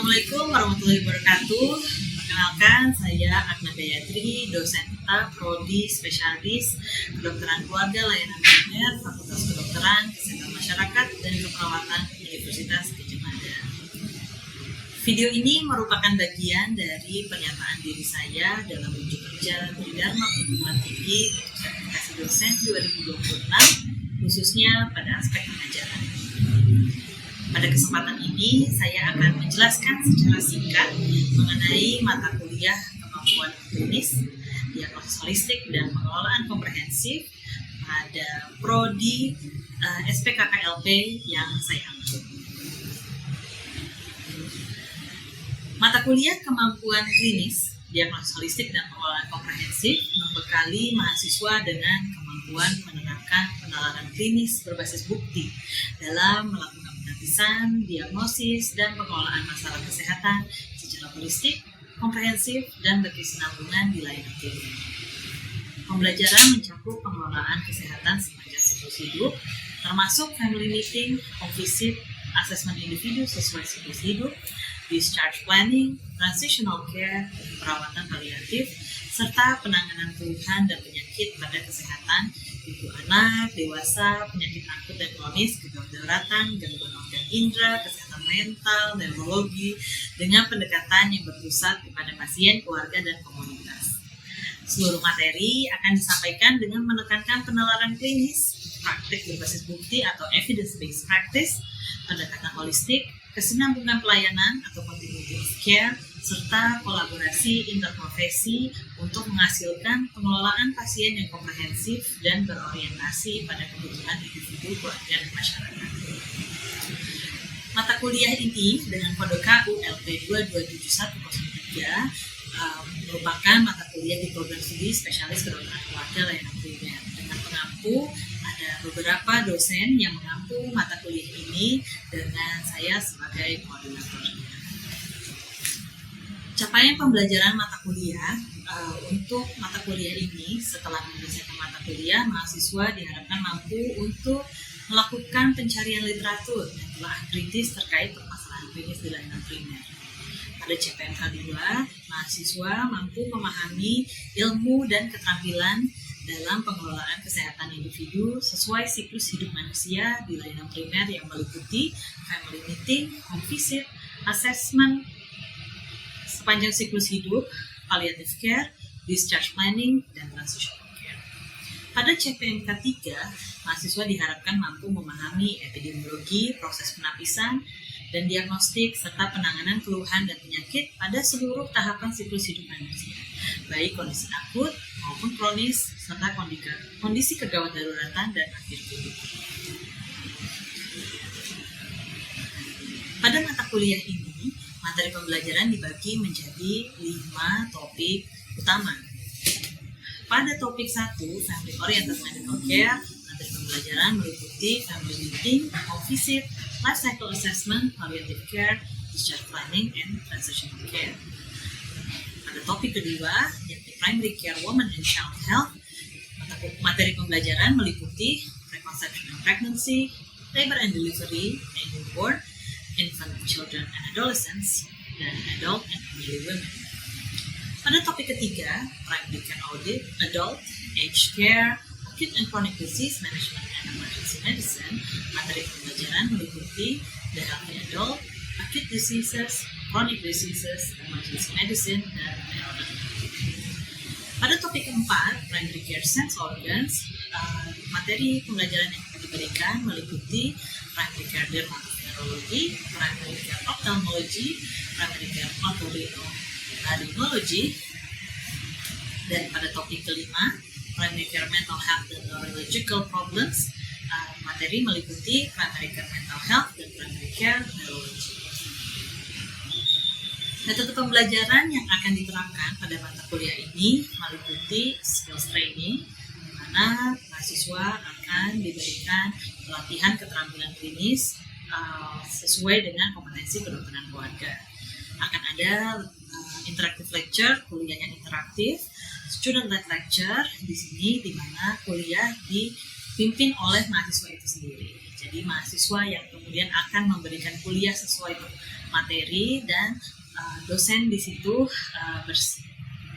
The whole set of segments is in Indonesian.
Assalamualaikum warahmatullahi wabarakatuh. Perkenalkan, saya Agna Gayatri, dosen kita Prodi Spesialis Kedokteran Keluarga Layanan Primer Fakultas Kedokteran, Kesehatan Masyarakat, dan Keperawatan Universitas Gadjah Mada. Video ini merupakan bagian dari pernyataan diri saya dalam uji kerja Tridharma Perguruan Tinggi Sertifikasi Dosen 2026, khususnya pada aspek pengajaran. Pada kesempatan ini, saya akan menjelaskan secara singkat mengenai mata kuliah kemampuan klinis, diagnosis holistik, dan pengelolaan komprehensif pada Prodi SPKKLP yang saya ambil. Mata kuliah kemampuan klinis, diagnosis holistik, dan pengelolaan komprehensif membekali mahasiswa dengan kemampuan menerapkan penalaran klinis berbasis bukti dalam melakukan penelitian, diagnosis, dan pengelolaan masalah kesehatan secara holistik, komprehensif, dan berkesinambungan di layanan klinik. Pembelajaran mencakup pengelolaan kesehatan sepanjang siklus hidup, termasuk family meeting, home visit, asesmen individu sesuai siklus hidup, discharge planning, transitional care, perawatan paliatif, serta penanganan keluhan dan penyakit pada kesehatan ibu anak, dewasa, penyakit akut dan kronis, gangguan daratan, gangguan organ indera, kesehatan mental, neurologi, dengan pendekatan yang berpusat kepada pasien, keluarga, dan komunitas. Seluruh materi akan disampaikan dengan menekankan penalaran klinis, praktik berbasis bukti atau evidence-based practice, pendekatan holistik, kesinambungan pelayanan atau continuity of care, serta kolaborasi interprofesi untuk menghasilkan pengelolaan pasien yang komprehensif dan berorientasi pada kebutuhan individu, keluarga, dan masyarakat. Mata kuliah ini dengan kode KU LP 2271103 merupakan mata kuliah di program studi spesialis kedokteran keluarga layanan primer. Dengan pengampu ada beberapa dosen yang mengampu mata kuliah ini dengan saya sebagai koordinatornya. Capaian pembelajaran mata kuliah untuk mata kuliah ini, setelah menyelesaikan mata kuliah, mahasiswa diharapkan mampu untuk melakukan pencarian literatur dan telah kritis terkait permasalahan klinis di layanan primer. Pada CPNK 2, mahasiswa mampu memahami ilmu dan keterampilan dalam pengelolaan kesehatan individu sesuai siklus hidup manusia di layanan primer yang meliputi family meeting, home visit, assessment sepanjang siklus hidup, palliative care, discharge planning, dan transitional care. Pada CPNK 3, mahasiswa diharapkan mampu memahami epidemiologi, proses penapisan, dan diagnostik, serta penanganan keluhan dan penyakit pada seluruh tahapan siklus hidup manusia, baik kondisi akut maupun kronis, serta kondisi kegawat daruratan dan akhir hidup. Pada mata kuliah ini, materi pembelajaran dibagi menjadi 5 topik utama. Pada topik 1, Family Oriented Medical Care, materi pembelajaran meliputi family meeting, home visit, life cycle assessment, palliative care, discharge planning, and transitional care. Pada topik kedua, yakni Primary Care Women and Child Health, materi pembelajaran meliputi preconception and pregnancy, labor and delivery, and newborn, infant, children, and adolescents, dan adult and elderly women. Pada topik ketiga, primary care audit, adult, aged care, acute and chronic disease management, and emergency medicine, materi pembelajaran meliputi the healthy adult, acute diseases, chronic diseases, emergency medicine, dan elderly. Pada topik keempat, primary care sense organs, materi pembelajaran yang akan diberikan meliputi primary care dermatology, primary care ophthalmology, primary care otorhinolaryngology, dan pada topik kelima, primary care mental health dan neurological problems, materi meliputi primary care mental health dan primary care neurology. Metode pembelajaran yang akan diterapkan pada mata kuliah ini meliputi skills training, di mana mahasiswa akan diberikan pelatihan keterampilan klinis sesuai dengan kompetensi kedokteran keluarga. Akan ada interactive lecture, kuliah yang interaktif, student-led lecture di sini, di mana kuliah dipimpin oleh mahasiswa itu sendiri. Jadi mahasiswa yang kemudian akan memberikan kuliah sesuai materi dan dosen di situ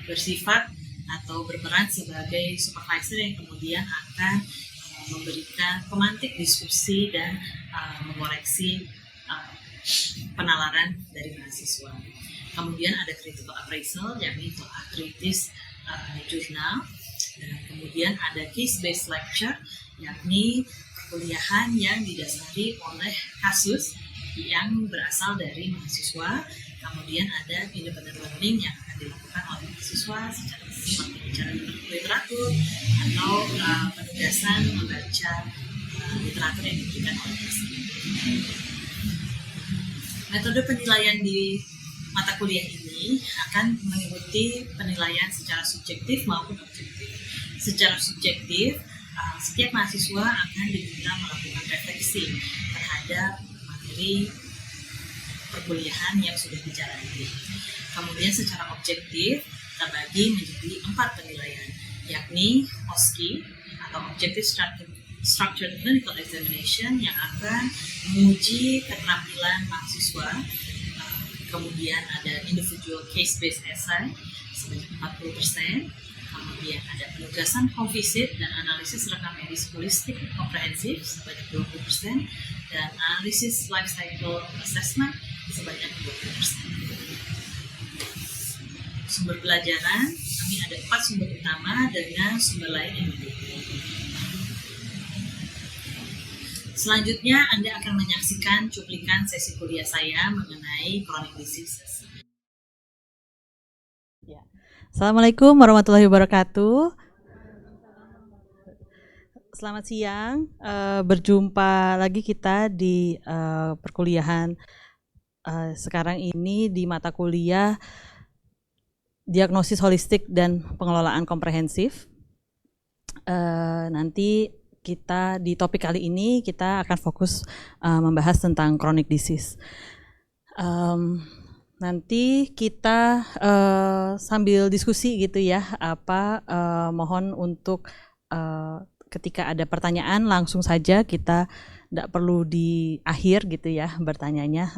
bersifat atau berperan sebagai supervisor yang kemudian akan memberikan pemantik diskusi dan mengoreksi penalaran dari mahasiswa. Kemudian ada critical appraisal, yakni telah kritis jurnal. Dan kemudian ada case-based lecture, yakni perkuliahan yang didasari oleh kasus yang berasal dari mahasiswa. Kemudian ada independent learning yang akan dilakukan oleh mahasiswa seperti bicara literatur atau penugasan membaca literatur yang diberikan oleh dosen. Metode penilaian di mata kuliah ini akan mengikuti penilaian secara subjektif maupun objektif. Secara subjektif, setiap mahasiswa akan diminta melakukan refleksi terhadap materi perkuliahan yang sudah dijalani. Kemudian secara objektif terbagi menjadi 4 penilaian, yakni OSCE atau Objective Structured Clinical Examination yang akan menguji keterampilan mahasiswa. Kemudian ada Individual Case-Based Essay sebanyak 40%. Kemudian ada penugasan home visit dan analisis rekam medis holistik komprehensif sebanyak 20%. Dan analisis life cycle assessment sebanyak 20%. Sumber pelajaran, kami ada 4 sumber utama dengan sumber lain yang mendukung. Selanjutnya, Anda akan menyaksikan cuplikan sesi kuliah saya mengenai chronic diseases. Assalamualaikum warahmatullahi wabarakatuh. Selamat siang, berjumpa lagi kita di perkuliahan sekarang ini di mata kuliah Diagnosis Holistik dan Pengelolaan Komprehensif. Nanti kita di topik kali ini kita akan fokus membahas tentang chronic disease. Nanti kita sambil diskusi gitu ya, mohon untuk ketika ada pertanyaan langsung saja, kita tidak perlu di akhir gitu ya bertanyanya.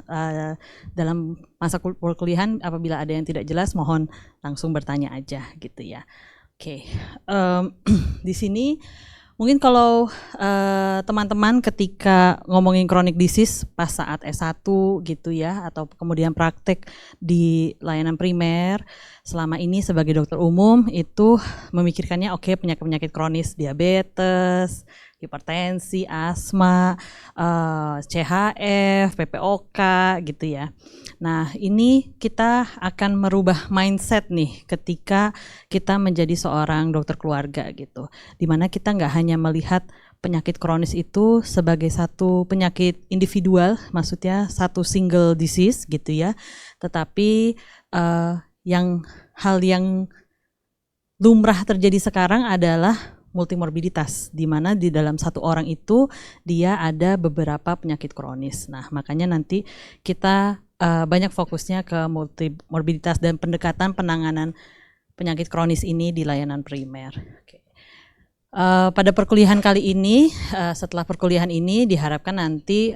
Dalam masa perkuliahan apabila ada yang tidak jelas mohon langsung bertanya aja gitu ya. Oke, di sini mungkin kalau teman-teman ketika ngomongin chronic disease pas saat S1 gitu ya, atau kemudian praktek di layanan primer, selama ini sebagai dokter umum itu memikirkannya penyakit-penyakit kronis, diabetes, hipertensi, asma, CHF, PPOK gitu ya. Nah ini kita akan merubah mindset nih ketika kita menjadi seorang dokter keluarga gitu. Dimana kita nggak hanya melihat penyakit kronis itu sebagai satu penyakit individual, maksudnya satu single disease gitu ya. Tetapi hal yang lumrah terjadi sekarang adalah multimorbiditas, di mana di dalam satu orang itu dia ada beberapa penyakit kronis. Nah, makanya nanti kita banyak fokusnya ke multimorbiditas dan pendekatan penanganan penyakit kronis ini di layanan primer. Pada perkuliahan kali ini, setelah perkuliahan ini diharapkan nanti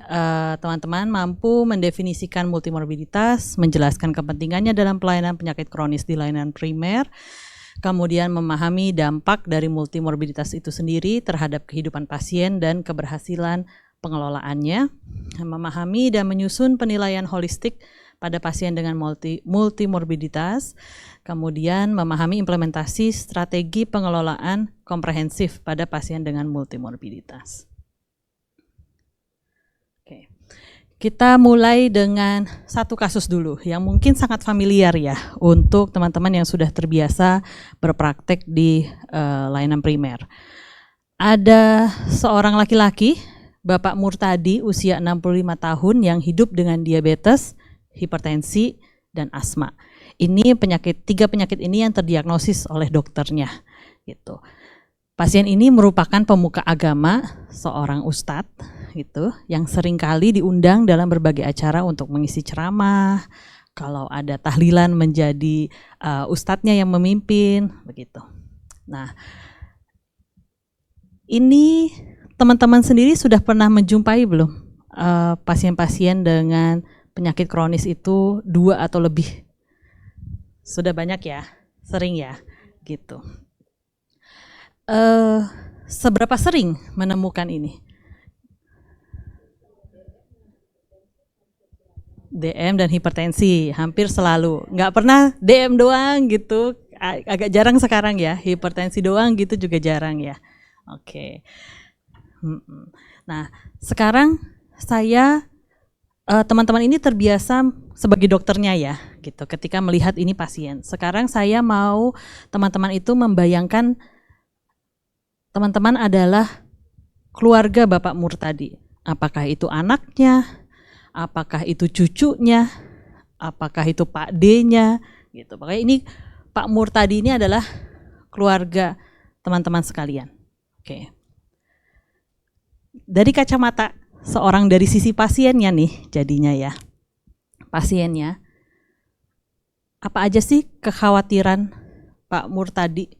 teman-teman mampu mendefinisikan multimorbiditas, menjelaskan kepentingannya dalam pelayanan penyakit kronis di layanan primer, kemudian memahami dampak dari multimorbiditas itu sendiri terhadap kehidupan pasien dan keberhasilan pengelolaannya, memahami dan menyusun penilaian holistik pada pasien dengan multimorbiditas, kemudian memahami implementasi strategi pengelolaan komprehensif pada pasien dengan multimorbiditas. Oke. Kita mulai dengan satu kasus dulu yang mungkin sangat familiar ya untuk teman-teman yang sudah terbiasa berpraktek di layanan primer. Ada seorang laki-laki, Bapak Murtadi, usia 65 tahun yang hidup dengan diabetes, hipertensi, dan asma. Ini tiga penyakit ini yang terdiagnosis oleh dokternya. Gitu. Pasien ini merupakan pemuka agama, seorang ustadz gitu, yang seringkali diundang dalam berbagai acara untuk mengisi ceramah. Kalau ada tahlilan menjadi ustadznya yang memimpin, begitu. Nah, ini teman-teman sendiri sudah pernah menjumpai belum pasien-pasien dengan penyakit kronis itu 2 atau lebih? Sudah banyak ya, sering ya, gitu. Seberapa sering menemukan ini? DM dan hipertensi hampir selalu, nggak pernah DM doang gitu, agak jarang sekarang ya, hipertensi doang gitu juga jarang ya. Oke. Nah sekarang saya teman-teman ini terbiasa sebagai dokternya ya gitu ketika melihat ini pasien. Sekarang saya mau teman-teman itu membayangkan teman-teman adalah keluarga Bapak Murtadi. Apakah itu anaknya, apakah itu cucunya, apakah itu Pak D-nya gitu. Makanya ini Pak Murtadi ini adalah keluarga teman-teman sekalian. Oke. Dari kacamata seorang dari sisi pasiennya nih jadinya ya. Pasiennya apa aja sih kekhawatiran Pak Murtadi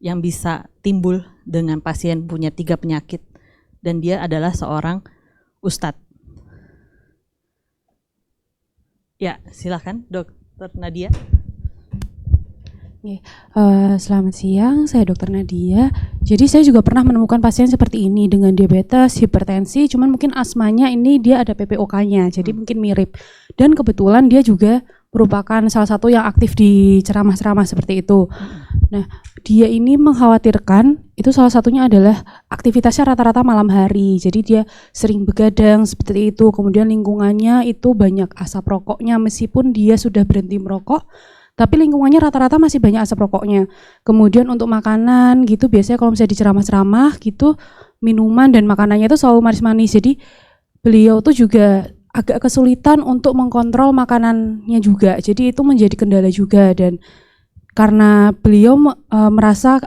yang bisa timbul dengan pasien punya 3 penyakit dan dia adalah seorang ustadz. Ya, silakan Dokter Nadia. Selamat siang, saya Dokter Nadia. Jadi saya juga pernah menemukan pasien seperti ini dengan diabetes, hipertensi, cuman mungkin asmanya ini dia ada PPOK-nya, jadi mungkin mirip. Dan kebetulan dia juga merupakan salah satu yang aktif di ceramah-ceramah seperti itu. Nah, dia ini mengkhawatirkan, itu salah satunya adalah aktivitasnya rata-rata malam hari. Jadi dia sering begadang seperti itu, kemudian lingkungannya itu banyak asap rokoknya meskipun dia sudah berhenti merokok. Tapi lingkungannya rata-rata masih banyak asap rokoknya. Kemudian untuk makanan gitu, biasanya kalau misalnya di ceramah-ceramah gitu, minuman dan makanannya itu selalu manis-manis. Jadi beliau tuh juga agak kesulitan untuk mengkontrol makanannya juga. Jadi itu menjadi kendala juga. Dan karena beliau merasa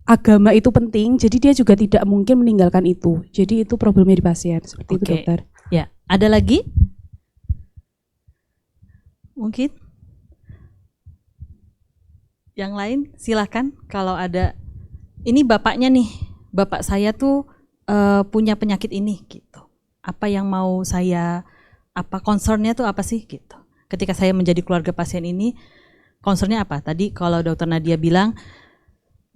agama itu penting, jadi dia juga tidak mungkin meninggalkan itu. Jadi itu problemnya di pasien. Seperti itu dokter. Ya, ada lagi? Mungkin? Yang lain silahkan kalau ada. Ini bapaknya nih, bapak saya tuh punya penyakit ini gitu. Apa yang mau saya, apa concernnya tuh apa sih gitu. Ketika saya menjadi keluarga pasien ini, concernnya apa? Tadi kalau Dokter Nadia bilang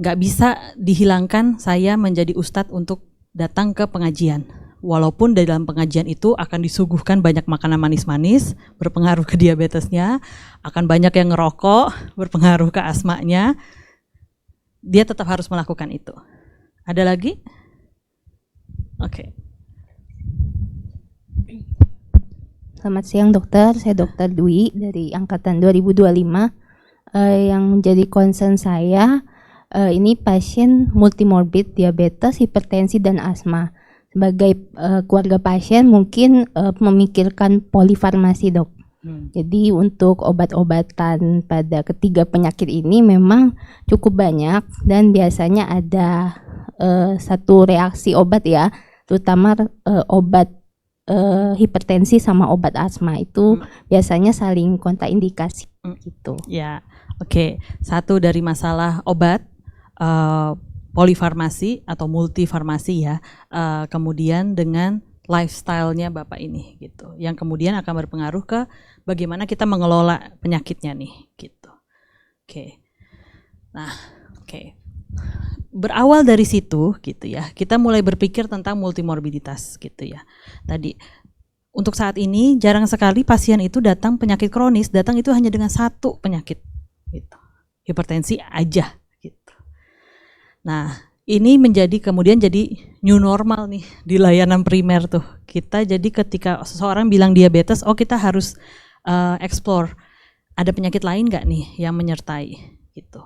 nggak bisa dihilangkan saya menjadi ustadz untuk datang ke pengajian. Walaupun di dalam pengajian itu akan disuguhkan banyak makanan manis-manis, berpengaruh ke diabetesnya, akan banyak yang ngerokok, berpengaruh ke asmanya, dia tetap harus melakukan itu. Ada lagi? Oke. Selamat siang dokter, saya Dokter Dwi dari Angkatan 2025. Yang menjadi concern saya, ini pasien multimorbid, diabetes, hipertensi, dan asma. Sebagai keluarga pasien mungkin memikirkan polifarmasi dok. Jadi untuk obat-obatan pada ketiga penyakit ini memang cukup banyak dan biasanya ada satu reaksi obat ya, terutama obat hipertensi sama obat asma itu biasanya saling kontraindikasi gitu. Ya, oke. Satu dari masalah obat. Polifarmasi atau multifarmasi ya, kemudian dengan lifestyle-nya Bapak ini gitu, yang kemudian akan berpengaruh ke bagaimana kita mengelola penyakitnya nih gitu. Oke. Nah, oke. Berawal dari situ gitu ya, kita mulai berpikir tentang multimorbiditas gitu ya. Tadi untuk saat ini jarang sekali pasien itu datang penyakit kronis, datang itu hanya dengan satu penyakit gitu. Hipertensi aja. Nah, ini menjadi kemudian jadi new normal nih di layanan primer tuh. Kita jadi ketika seseorang bilang diabetes, oh kita harus explore ada penyakit lain nggak nih yang menyertai gitu.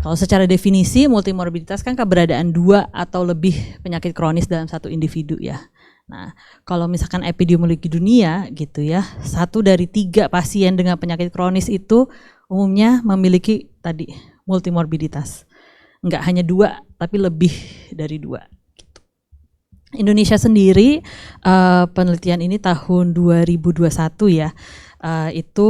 Kalau secara definisi multimorbiditas kan keberadaan 2 atau lebih penyakit kronis dalam satu individu ya. Nah, kalau misalkan epidemiologi dunia gitu ya, 1 dari 3 pasien dengan penyakit kronis itu umumnya memiliki tadi multimorbiditas. Enggak hanya 2, tapi lebih dari 2. Gitu. Indonesia sendiri, penelitian ini tahun 2021 ya, itu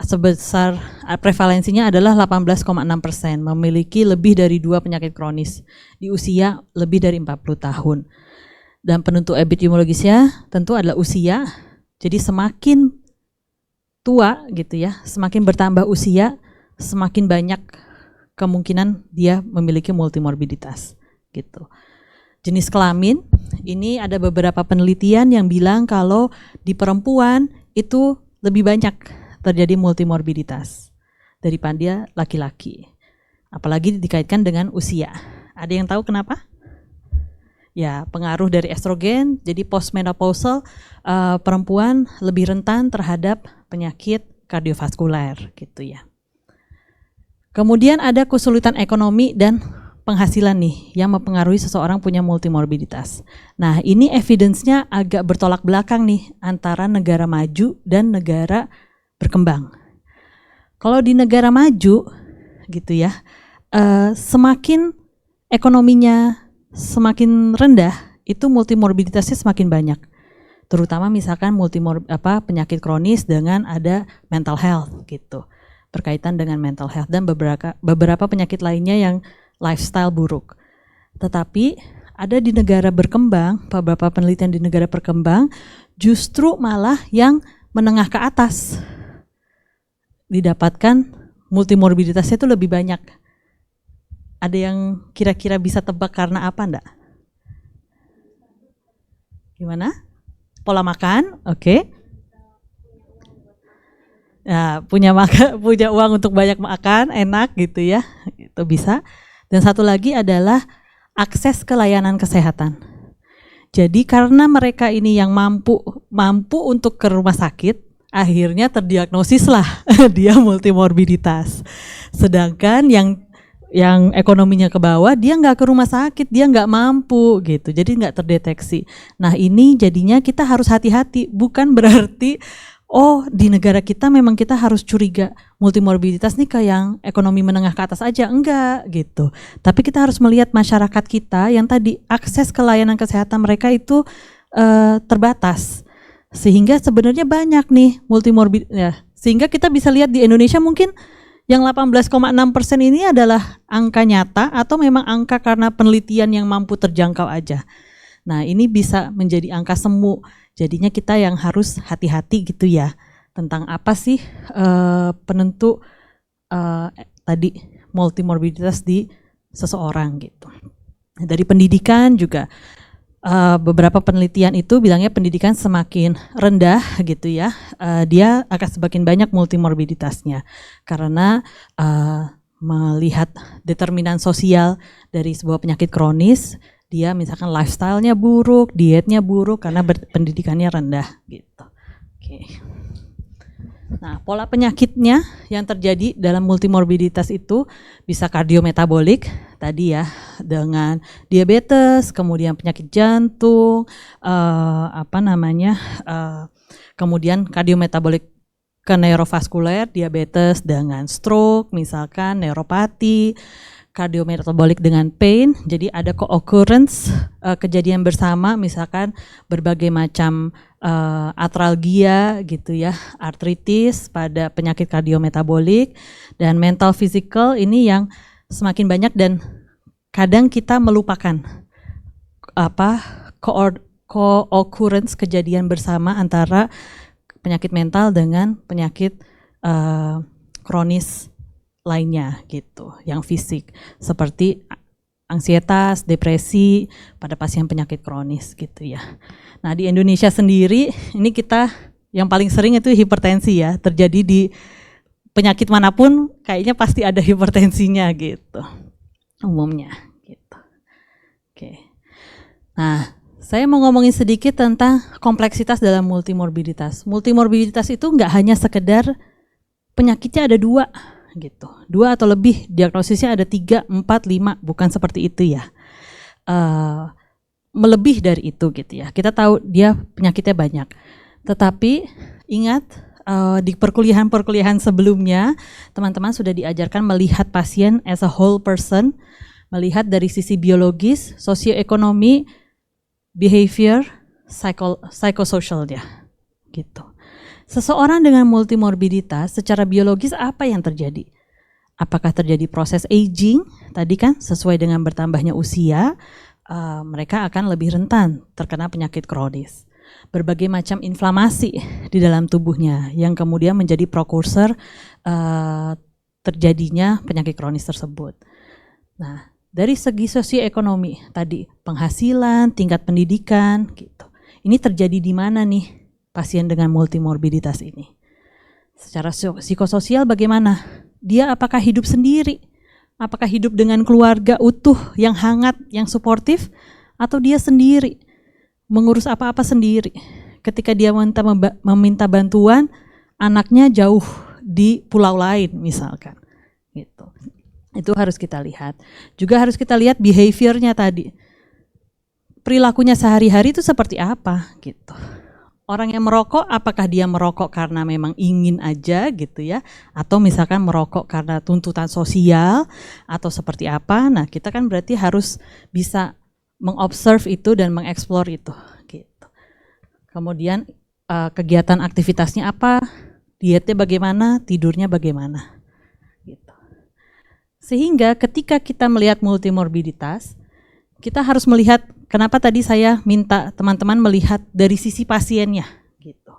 sebesar prevalensinya adalah 18,6%, memiliki lebih dari 2 penyakit kronis di usia lebih dari 40 tahun. Dan penentu epidemiologisnya tentu adalah usia. Jadi semakin tua gitu ya, semakin bertambah usia, semakin banyak kemungkinan dia memiliki multimorbiditas gitu. Jenis kelamin, ini ada beberapa penelitian yang bilang kalau di perempuan itu lebih banyak terjadi multimorbiditas daripada laki-laki. Apalagi dikaitkan dengan usia. Ada yang tahu kenapa? Ya, pengaruh dari estrogen, jadi postmenopausal perempuan lebih rentan terhadap penyakit kardiovaskuler gitu ya. Kemudian ada kesulitan ekonomi dan penghasilan nih yang mempengaruhi seseorang punya multimorbiditas. Nah, ini evidence-nya agak bertolak belakang nih antara negara maju dan negara berkembang. Kalau di negara maju gitu ya, semakin ekonominya semakin rendah, itu multimorbiditasnya semakin banyak. Terutama misalkan penyakit kronis dengan ada mental health gitu. Berkaitan dengan mental health dan beberapa penyakit lainnya yang lifestyle buruk. Tetapi ada di negara berkembang, beberapa penelitian di negara berkembang justru malah yang menengah ke atas didapatkan multimorbiditasnya itu lebih banyak. Ada yang kira-kira bisa tebak karena apa enggak? Gimana? Pola makan, oke. Nah, punya uang untuk banyak makan, enak gitu ya, itu bisa. Dan satu lagi adalah akses ke layanan kesehatan. Jadi karena mereka ini yang mampu untuk ke rumah sakit, akhirnya terdiagnosis lah dia multimorbiditas. Sedangkan yang ekonominya ke bawah, dia nggak ke rumah sakit, dia nggak mampu gitu, jadi nggak terdeteksi. Nah ini jadinya kita harus hati-hati, bukan berarti oh di negara kita memang kita harus curiga multimorbiditas nih ke yang ekonomi menengah ke atas aja, enggak gitu. Tapi kita harus melihat masyarakat kita yang tadi akses ke layanan kesehatan mereka itu terbatas. Sehingga sebenarnya banyak nih multimorbiditas ya. Sehingga kita bisa lihat di Indonesia mungkin yang 18,6% ini adalah angka nyata atau memang angka karena penelitian yang mampu terjangkau aja. Nah ini bisa menjadi angka semu. Jadinya kita yang harus hati-hati gitu ya tentang apa sih penentu tadi multimorbiditas di seseorang gitu. Dari pendidikan juga beberapa penelitian itu bilangnya pendidikan semakin rendah gitu ya, dia akan semakin banyak multimorbiditasnya karena melihat determinan sosial dari sebuah penyakit kronis. Dia misalkan lifestyle-nya buruk, dietnya buruk karena pendidikannya rendah gitu. Oke. Nah, pola penyakitnya yang terjadi dalam multimorbiditas itu bisa kardiometabolik tadi ya, dengan diabetes, kemudian penyakit jantung, kemudian kardiometabolik ke neurovaskuler, diabetes dengan stroke, misalkan neuropati, kardiometabolic dengan pain, jadi ada co-occurrence kejadian bersama, misalkan berbagai macam artralgia gitu ya, artritis pada penyakit kardiometabolic, dan mental physical ini yang semakin banyak dan kadang kita melupakan co-occurrence kejadian bersama antara penyakit mental dengan penyakit kronis lainnya gitu, yang fisik seperti ansietas, depresi pada pasien penyakit kronis gitu ya. Nah di Indonesia sendiri ini kita yang paling sering itu hipertensi ya, terjadi di penyakit manapun kayaknya pasti ada hipertensinya gitu umumnya gitu. Oke. Nah saya mau ngomongin sedikit tentang kompleksitas dalam multimorbiditas. Multimorbiditas itu nggak hanya sekedar penyakitnya ada 2 gitu, 2 atau lebih, diagnosisnya ada 3, 4, 5, bukan seperti itu ya, melebih dari itu gitu ya. Kita tahu dia penyakitnya banyak, tetapi ingat di perkuliahan sebelumnya teman-teman sudah diajarkan melihat pasien as a whole person, melihat dari sisi biologis, sosioekonomi, behavior, psychosocial dia gitu. Seseorang dengan multimorbiditas secara biologis apa yang terjadi? Apakah terjadi proses aging? Tadi kan sesuai dengan bertambahnya usia, mereka akan lebih rentan terkena penyakit kronis. Berbagai macam inflamasi di dalam tubuhnya yang kemudian menjadi prekursor terjadinya penyakit kronis tersebut. Nah, dari segi sosioekonomi tadi, penghasilan, tingkat pendidikan, gitu. Ini terjadi di mana nih pasien dengan multimorbiditas ini? Secara psikososial bagaimana? Dia apakah hidup sendiri? Apakah hidup dengan keluarga utuh yang hangat, yang suportif, atau dia sendiri mengurus apa-apa sendiri? Ketika dia meminta bantuan, anaknya jauh di pulau lain misalkan, gitu. Itu harus kita lihat. Juga harus kita lihat behaviornya tadi. Perilakunya sehari-hari itu seperti apa, gitu. Orang yang merokok, apakah dia merokok karena memang ingin aja gitu ya, atau misalkan merokok karena tuntutan sosial atau seperti apa? Nah, kita kan berarti harus bisa mengobserve itu dan mengeksplor itu. Gitu. Kemudian kegiatan aktivitasnya apa, dietnya bagaimana, tidurnya bagaimana. Gitu. Sehingga ketika kita melihat multimorbiditas, kita harus melihat, kenapa tadi saya minta teman-teman melihat dari sisi pasiennya, gitu.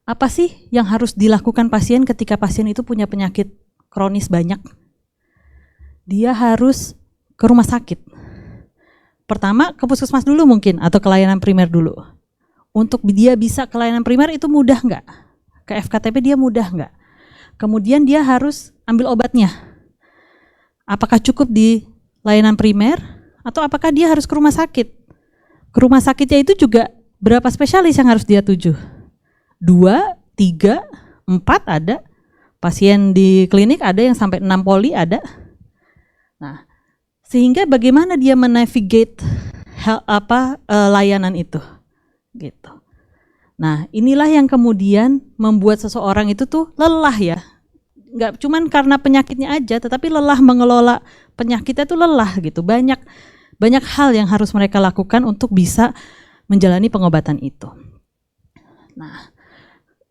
Apa sih yang harus dilakukan pasien ketika pasien itu punya penyakit kronis banyak? Dia harus ke rumah sakit. Pertama ke puskesmas dulu mungkin, atau ke layanan primer dulu. Untuk dia bisa ke layanan primer itu mudah nggak? Ke FKTP dia mudah nggak? Kemudian dia harus ambil obatnya. Apakah cukup di layanan primer? Atau apakah dia harus ke rumah sakit? Ke rumah sakitnya itu juga berapa spesialis yang harus dia tuju? 2, 3, 4 ada. Pasien di klinik ada yang sampai 6 poli ada. Nah, sehingga bagaimana dia menavigate layanan itu? Gitu. Nah, inilah yang kemudian membuat seseorang itu tuh lelah ya. Nggak cuman karena penyakitnya aja, tetapi lelah mengelola penyakitnya tuh lelah gitu. Banyak hal yang harus mereka lakukan untuk bisa menjalani pengobatan itu. Nah,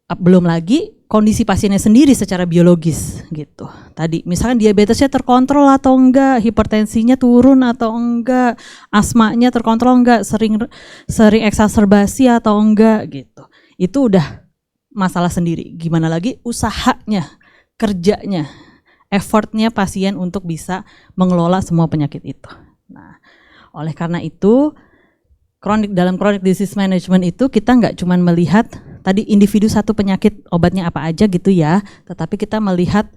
belum lagi kondisi pasiennya sendiri secara biologis gitu. Tadi misalkan diabetesnya terkontrol atau enggak, hipertensinya turun atau enggak, asmanya terkontrol enggak, sering eksaserbasi atau enggak gitu. Itu udah masalah sendiri. Gimana lagi usahanya, kerjanya, effortnya pasien untuk bisa mengelola semua penyakit itu. Nah, oleh karena itu dalam chronic disease management itu kita nggak cuma melihat tadi individu satu penyakit obatnya apa aja gitu ya, tetapi kita melihat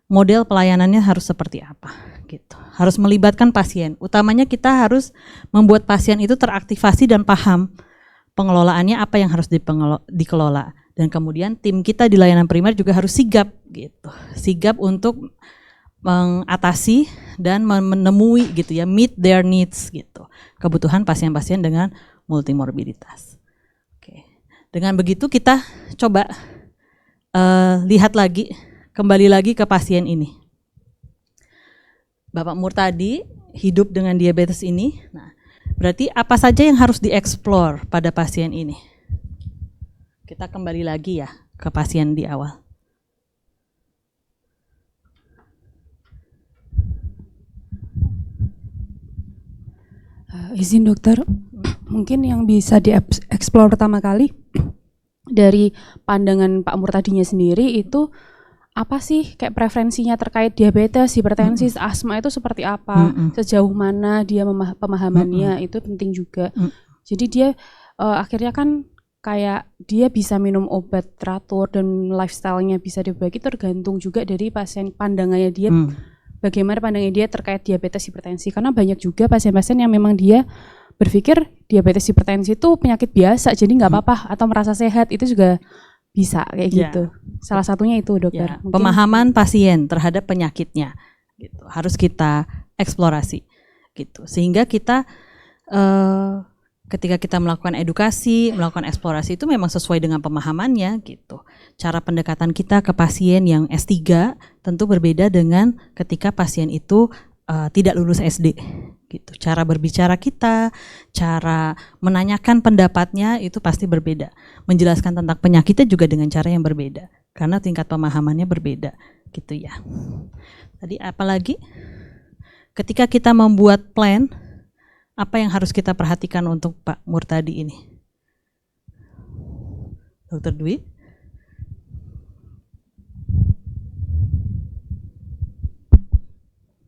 model pelayanannya harus seperti apa gitu. Harus melibatkan pasien. Utamanya kita harus membuat pasien itu teraktivasi dan paham pengelolaannya apa yang harus dikelola. Dan kemudian tim kita di layanan primer juga harus sigap gitu. Sigap untuk mengatasi dan menemui gitu ya, meet their needs gitu, kebutuhan pasien-pasien dengan multimorbiditas. Oke. Dengan begitu kita coba lihat lagi, kembali lagi ke pasien ini. Bapak Murtadi hidup dengan diabetes ini. Nah, berarti apa saja yang harus dieksplor pada pasien ini? Kita kembali lagi ya ke pasien di awal. Izin dokter, mungkin yang bisa dieksplor pertama kali dari pandangan Pak Murtadinya sendiri itu apa sih kayak preferensinya terkait diabetes, hipertensi, asma itu seperti apa, sejauh mana dia pemahamannya itu penting juga. Jadi dia akhirnya kan kayak dia bisa minum obat teratur dan lifestyle-nya bisa dibagi tergantung juga dari pasien pandangannya dia. Bagaimana pandangan dia terkait diabetes hipertensi, karena banyak juga pasien-pasien yang memang dia berpikir diabetes hipertensi itu penyakit biasa jadi nggak apa-apa atau merasa sehat, itu juga bisa kayak gitu. Salah satunya itu dokter. Pemahaman pasien terhadap penyakitnya gitu harus kita eksplorasi gitu, sehingga kita ketika kita melakukan edukasi, melakukan eksplorasi itu memang sesuai dengan pemahamannya gitu. Cara pendekatan kita ke pasien yang S3 tentu berbeda dengan ketika pasien itu tidak lulus SD gitu. Cara berbicara kita, cara menanyakan pendapatnya itu pasti berbeda. Menjelaskan tentang penyakitnya juga dengan cara yang berbeda karena tingkat pemahamannya berbeda gitu ya. Tadi apa lagi? Ketika kita membuat plan, apa yang harus kita perhatikan untuk Pak Murtadi ini? Dr. Dwi?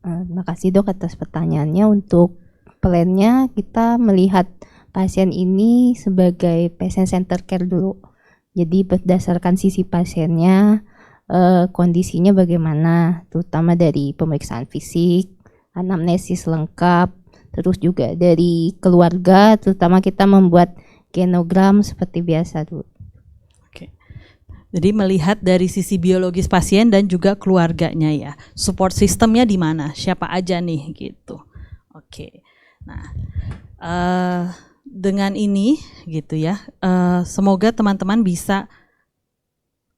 Terima kasih dok atas pertanyaannya. Untuk plannya kita melihat pasien ini sebagai patient center care dulu. Jadi berdasarkan sisi pasiennya, kondisinya bagaimana, terutama dari pemeriksaan fisik, anamnesis lengkap, terus juga dari keluarga, terutama kita membuat genogram seperti biasa dulu. Oke. Jadi melihat dari sisi biologis pasien dan juga keluarganya ya. Support sistemnya di mana? Siapa aja nih gitu. Oke. Nah, dengan ini gitu ya. Semoga teman-teman bisa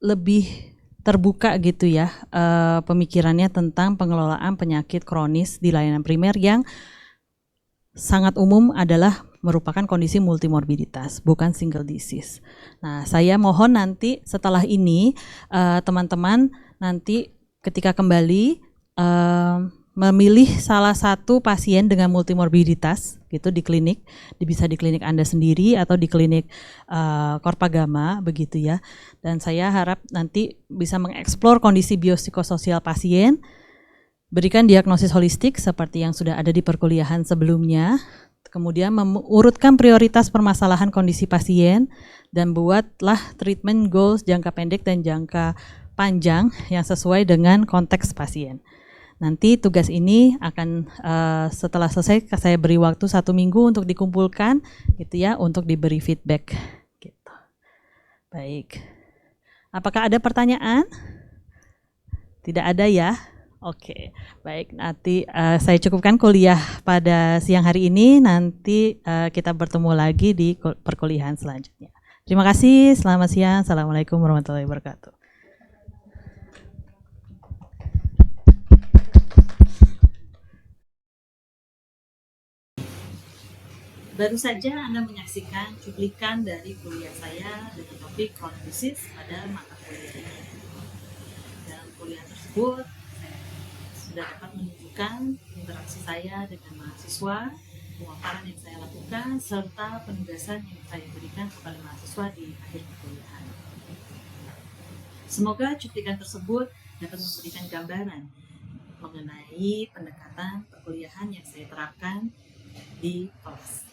lebih terbuka gitu ya pemikirannya tentang pengelolaan penyakit kronis di layanan primer yang sangat umum adalah merupakan kondisi multimorbiditas, bukan single disease. Nah, saya mohon nanti setelah ini teman-teman nanti ketika kembali memilih salah satu pasien dengan multimorbiditas gitu di klinik, bisa di klinik Anda sendiri atau di klinik Korpagama begitu ya. Dan saya harap nanti bisa mengeksplor kondisi biopsikososial pasien, berikan diagnosis holistik seperti yang sudah ada di perkuliahan sebelumnya, kemudian mengurutkan prioritas permasalahan kondisi pasien dan buatlah treatment goals jangka pendek dan jangka panjang yang sesuai dengan konteks pasien. Nanti tugas ini akan setelah selesai saya beri waktu 1 minggu untuk dikumpulkan gitu ya, untuk diberi feedback gitu. Baik. Apakah ada pertanyaan? Tidak ada ya? Oke. Baik, nanti saya cukupkan kuliah pada siang hari ini, nanti kita bertemu lagi di perkuliahan selanjutnya. Terima kasih, selamat siang. Assalamualaikum warahmatullahi wabarakatuh. Baru saja Anda menyaksikan cuplikan dari kuliah saya dengan topik chronic disease pada mata kuliah ini. Dalam kuliah tersebut, saya sudah dapat menunjukkan interaksi saya dengan mahasiswa, pemaparan yang saya lakukan, serta penugasan yang saya berikan kepada mahasiswa di akhir perkuliahan. Semoga cuplikan tersebut dapat memberikan gambaran mengenai pendekatan perkuliahan yang saya terapkan di kelas.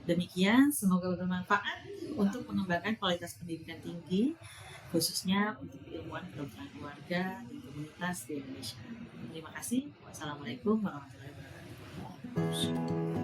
Demikian, semoga bermanfaat untuk mengembangkan kualitas pendidikan tinggi, khususnya untuk ilmuwan kedokteran keluarga dan komunitas di Indonesia. Terima kasih. Wassalamualaikum warahmatullahi wabarakatuh.